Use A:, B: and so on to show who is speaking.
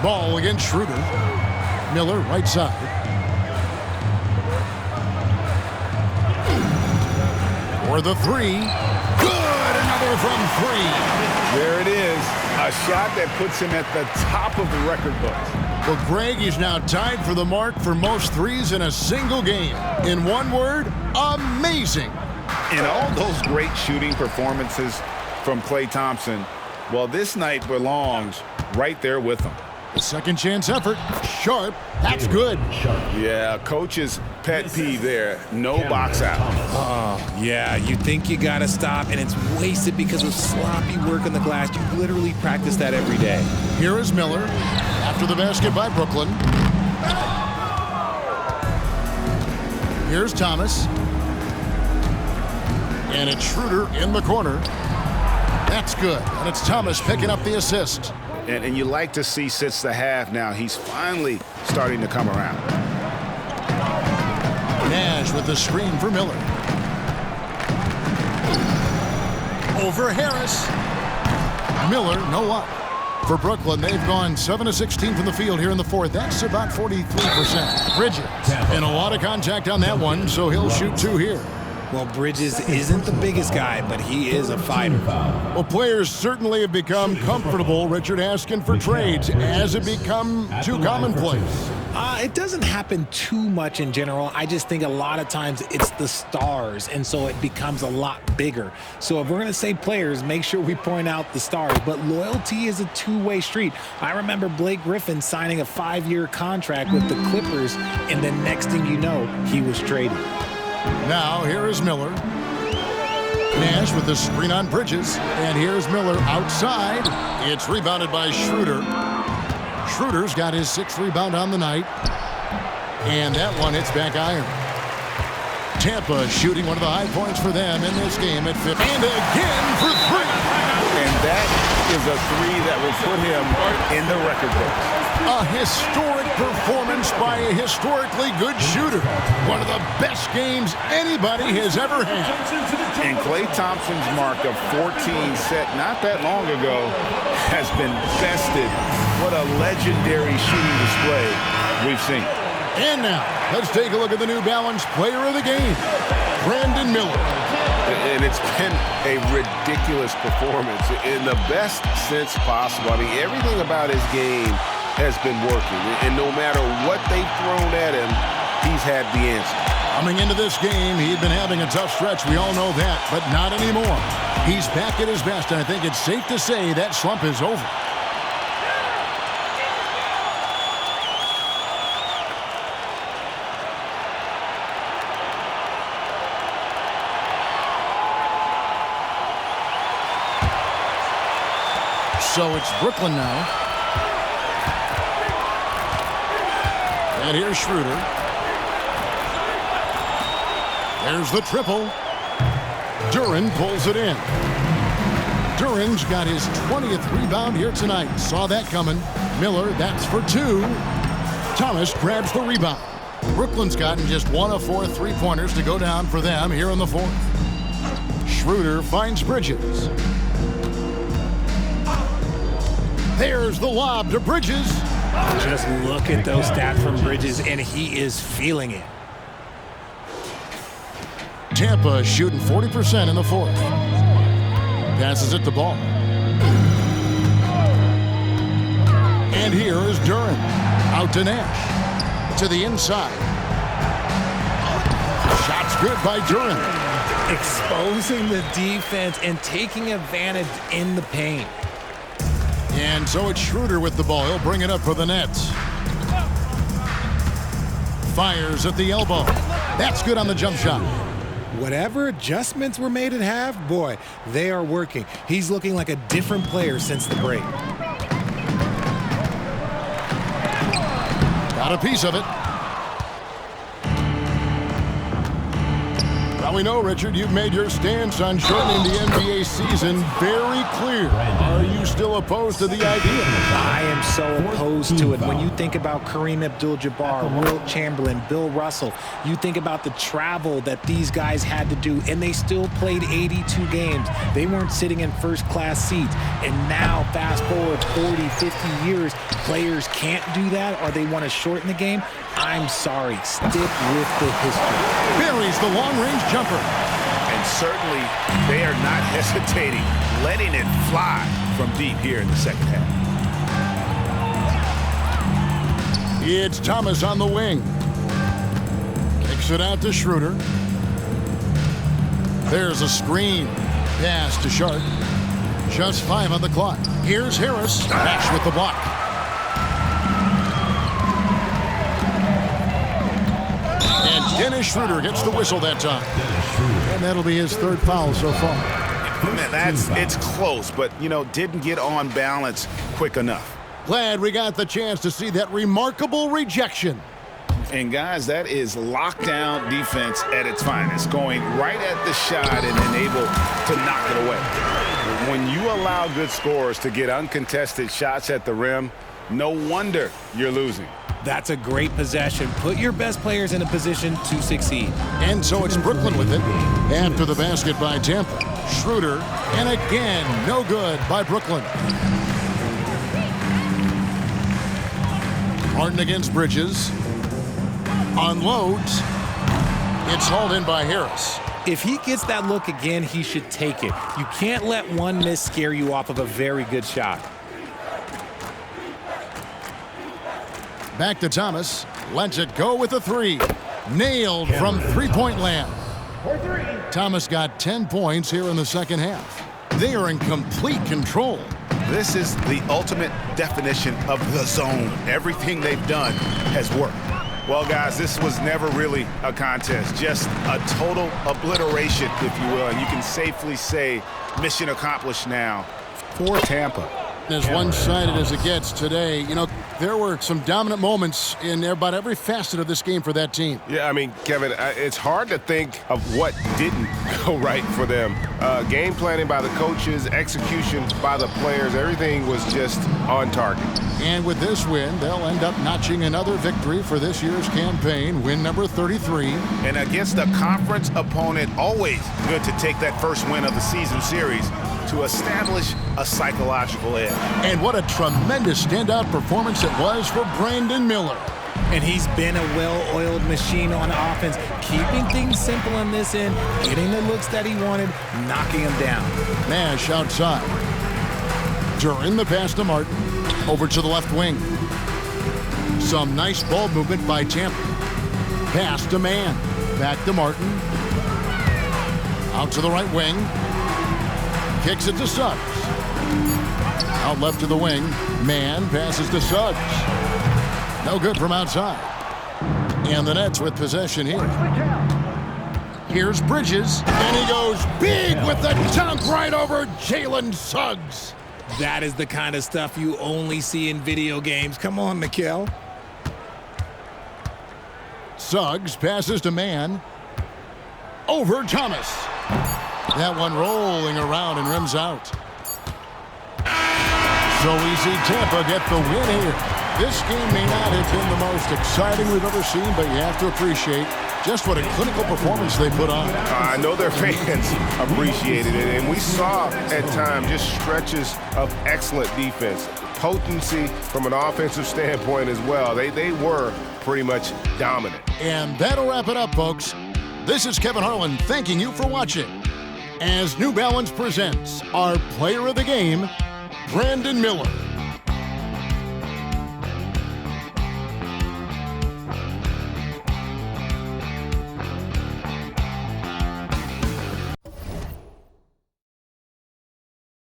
A: Ball against Schroeder. Miller, right side. For the three. Good! Another from three.
B: There it is. A shot that puts him at the top of the record books.
A: Well, Greg, he's now tied for the mark for most threes in a single game. In one word, amazing.
B: And all those great shooting performances from Klay Thompson, well, this night belongs right there with him.
A: The second chance effort. Sharp. That's good.
B: Yeah, coach's pet peeve there. No box out.
C: Yeah, you think you got to stop, and it's wasted because of sloppy work on the glass. You literally practice that every day.
A: Here is Miller. After the basket by Brooklyn. Here's Thomas. And it's Schroeder in the corner. That's good. And it's Thomas picking up the assist.
B: And you like to see since the half now, he's finally starting to come around.
A: Nash with the screen for Miller. Over Harris. Miller, no up. For Brooklyn, they've gone 7 of 16 from the field here in the fourth. That's about 43%. Bridges. And a lot of contact on that one, so he'll shoot two here.
C: Well, Bridges isn't the biggest guy, but he is a fighter.
A: Well, players certainly have become comfortable, Richard, asking for trades. Has it become too commonplace?
C: It doesn't happen too much in general. I just think a lot of times it's the stars, and so it becomes a lot bigger. So if we're going to say players, make sure we point out the stars. But loyalty is a two-way street. I remember Blake Griffin signing a 5-year contract with the Clippers, and then next thing you know, he was traded.
A: Now, here is Miller. Nash with the screen on Bridges. And here's Miller outside. It's rebounded by Schroeder. Schroeder's got his 6th rebound on the night. And that one hits back iron. Tampa shooting one of the high points for them in this game at 50. And again for three.
B: And that is a three that will put him in the record book.
A: A historic performance by a historically good shooter. One of the best games anybody has ever had.
B: And Klay Thompson's mark of 14 set not that long ago has been bested. What a legendary shooting display we've seen.
A: And now, let's take a look at the New Balance player of the game, Brandon Miller.
B: And it's been a ridiculous performance in the best sense possible. I mean, everything about his game has been working. And no matter what they've thrown at him, he's had the answer.
A: Coming into this game, he had been having a tough stretch. We all know that, but not anymore. He's back at his best, and I think it's safe to say that slump is over. So it's Brooklyn now. And here's Schroeder. There's the triple. Duren pulls it in. Duren's got his 20th rebound here tonight. Saw that coming. Miller, that's for two. Thomas grabs the rebound. Brooklyn's gotten just 1 of 4 3-pointers to go down for them here in the fourth. Schroeder finds Bridges. There's the lob to Bridges.
C: Just look at those stats from Bridges, and he is feeling it.
A: Tampa shooting 40% in the fourth. Passes it to Ball. And here is Duren. Out to Nash. To the inside. Shot's good by Duren.
C: Exposing the defense and taking advantage in the paint.
A: And so it's Schroeder with the ball. He'll bring it up for the Nets. Fires at the elbow. That's good on the jump shot.
C: Whatever adjustments were made at half, boy, they are working. He's looking like a different player since the break. Got
A: a piece of it. Now we know, Richard, you've made your stance on shortening the NBA season very clear. Are you still opposed to the idea?
C: I am so opposed to it. When you think about Kareem Abdul-Jabbar, Wilt Chamberlain, Bill Russell, you think about the travel that these guys had to do, and they still played 82 games. They weren't sitting in first-class seats. And now, fast forward 40, 50 years, players can't do that, or they want to shorten the game. I'm sorry. Stick with the history.
A: Buries the long-range jumper.
D: And certainly, they are not hesitating, letting it fly from deep here in the second half.
A: It's Thomas on the wing. Kicks it out to Schroeder. There's a screen. Pass to Sharp. Just 5 on the clock. Here's Harris. Nash with the block. And Dennis Schroeder gets the whistle that time. And that'll be his 3rd foul so far.
D: Man, it's close, but, didn't get on balance quick enough.
A: Glad we got the chance to see that remarkable rejection.
D: And, guys, that is lockdown defense at its finest, going right at the shot and then able to knock it away. When you allow good scorers to get uncontested shots at the rim, no wonder you're losing.
C: That's a great possession. Put your best players in a position to succeed.
A: And so it's Brooklyn with it. After the basket by Tampa. Schroeder, and again, no good by Brooklyn. Harden against Bridges. Unloads. It's hauled in by Harris.
C: If he gets that look again, he should take it. You can't let one miss scare you off of a very good shot.
A: Back to Thomas. Lets it go with a 3. Nailed from three-point land. Thomas got 10 points here in the second half. They are in complete control.
D: This is the ultimate definition of the zone. Everything they've done has worked. Well, guys, this was never really a contest, just a total obliteration, if you will. And you can safely say mission accomplished now for Tampa.
A: As one-sided as it gets today, there were some dominant moments in about every facet of this game for that team.
B: Yeah, I mean, Kevin, it's hard to think of what didn't go right for them. Game planning by the coaches, execution by the players, everything was just on target.
A: And with this win, they'll end up notching another victory for this year's campaign, win number 33.
D: And against a conference opponent, always good to take that first win of the season series to establish a psychological edge.
A: And what a tremendous standout performance it was for Brandon Miller.
C: And he's been a well-oiled machine on offense, keeping things simple on this end, getting the looks that he wanted, knocking him down.
A: Nash outside. During the pass to Martin. Over to the left wing. Some nice ball movement by Tampa. Pass to Mann. Back to Martin. Out to the right wing. Kicks it to Suggs. Out left to the wing. Mann passes to Suggs. No good from outside. And the Nets with possession here. Here's Bridges. And he goes big with the dunk right over Jalen Suggs.
C: That is the kind of stuff you only see in video games. Come on, Mikal.
A: Suggs passes to Mann. Over Thomas. That one rolling around and rims out. So we see Tampa get the win here. This game may not have been the most exciting we've ever seen, but you have to appreciate just what a clinical performance they put on.
B: I know their fans appreciated it, and we saw at times just stretches of excellent defense. Potency from an offensive standpoint as well. They were pretty much dominant.
A: And that'll wrap it up, folks. This is Kevin Harlan thanking you for watching as New Balance presents our player of the game, Brandon Miller.